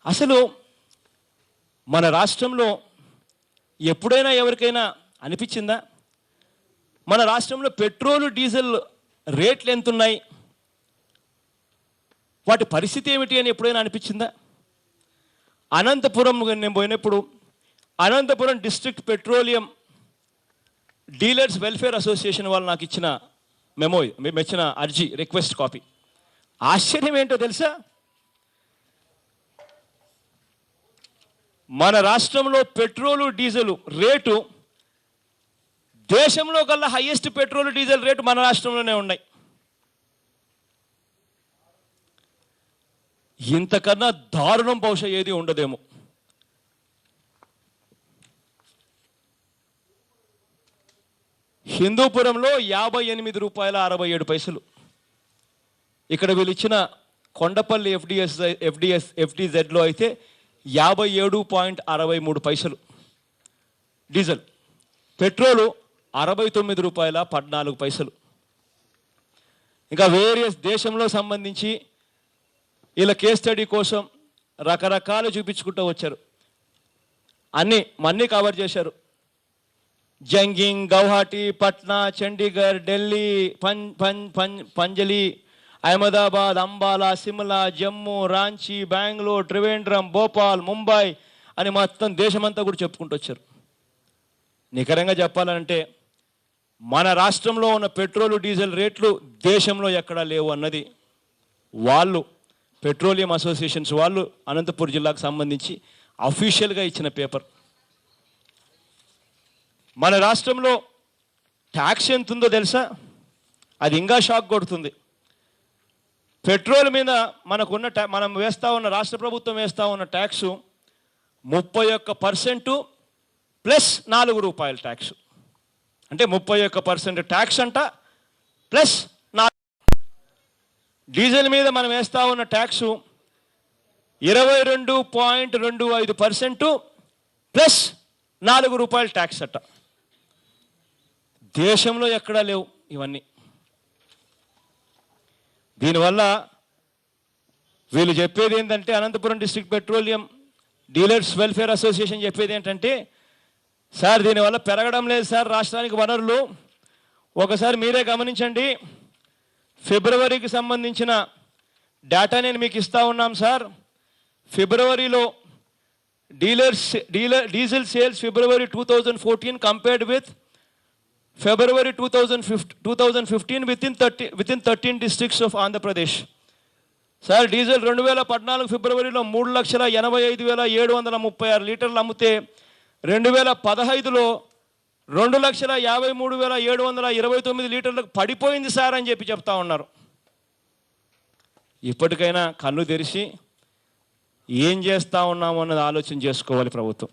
అసలు మన రాష్ట్రంలో ఎప్పుడైనా ఎవరికైనా అనిపించిందా మన రాష్ట్రంలో పెట్రోల్ డీజిల్ రేట్లు ఎంత ఉన్నాయి, వాటి పరిస్థితి ఏమిటి అని ఎప్పుడైనా అనిపించిందా? అనంతపురం నేను పోయినప్పుడు Anantapuram district petroleum dealers welfare association వాళ్ళు నాకు ఇచ్చిన మెమో, మేము ఇచ్చిన అర్జీ రిక్వెస్ట్ కాపీ. ఆశ్చర్యం ఏంటో తెలుసా, మన రాష్ట్రంలో పెట్రోలు డీజిల్ రేటు దేశంలో కల్లా హైయెస్ట్ పెట్రోల్ డీజిల్ రేటు మన రాష్ట్రంలోనే ఉన్నాయి. ఇంతకన్నా దారుణం బహుశా ఏది ఉండదేమో. హిందూపురంలో 58 రూపాయల 67 పైసలు. ఇక్కడ వీళ్ళు ఇచ్చిన కొండపల్లి ఎఫ్డిజెడ్లో అయితే 57.63 పైసలు డీజిల్. పెట్రోలు 69 రూపాయల 14 పైసలు. ఇంకా వేరియస్ దేశంలో సంబంధించి ఇలా కేస్ స్టడీ కోసం రకరకాలు చూపించుకుంటూ వచ్చారు. అన్నీ కవర్ చేశారు. జంగింగ్, గౌహాటీ, పట్నా, చండీగఢ్, ఢిల్లీ, పంజలి, అహ్మదాబాద్, అంబాలా, సిమ్లా, జమ్మూ, రాంచీ, బెంగళూరు, త్రివేంద్రం, భోపాల్, ముంబై అని మొత్తం దేశమంతా కూడా చెప్పుకుంటూ వచ్చారు. నికరంగా చెప్పాలంటే మన రాష్ట్రంలో ఉన్న పెట్రోలు డీజిల్ రేట్లు దేశంలో ఎక్కడా లేవు అన్నది వాళ్ళు పెట్రోలియం అసోసియేషన్స్ వాళ్ళు అనంతపురం జిల్లాకు సంబంధించి అఫీషియల్గా ఇచ్చిన పేపర్. మన రాష్ట్రంలో ట్యాక్స్ ఎంత ఉందో తెలుసా? అది ఇంకా షాక్ కొడుతుంది. పెట్రోల్ మీద మనం వేస్తూ ఉన్న రాష్ట్ర ప్రభుత్వం వేస్తూ ఉన్న ట్యాక్సు 31% ప్లస్ 4 రూపాయల ట్యాక్స్. అంటే 31% ట్యాక్స్ అంట ప్లస్ 4. డీజిల్ మీద మనం వేస్తూ ఉన్న ట్యాక్సు 22.25% ప్లస్ 4 రూపాయల ట్యాక్స్ అట. దేశంలో ఎక్కడా లేవు ఇవన్నీ. దీనివల్ల వీళ్ళు చెప్పేది ఏంటంటే, Anantapuram district petroleum dealers welfare association చెప్పేది ఏంటంటే, సార్ దీనివల్ల పెరగడం లేదు సార్ రాష్ట్రానికి వనరులు. ఒకసారి మీరే గమనించండి, ఫిబ్రవరికి సంబంధించిన డేటా నేను మీకు ఇస్తా ఉన్నాం సార్. ఫిబ్రవరిలో diesel sales February 2014 compared with February 2015 within 13 districts of Andhra Pradesh. Sir diesel 2014 ఫిబ్రవరిలో 3,85,736 లీటర్లు అమ్మితే 2015లో 2,53,729 లీటర్లకు పడిపోయింది సార్ అని చెప్తా ఉన్నారు. ఇప్పటికైనా కన్ను తెరిచి ఏం చేస్తూ ఉన్నామో అన్నది ఆలోచన చేసుకోవాలి ప్రభుత్వం.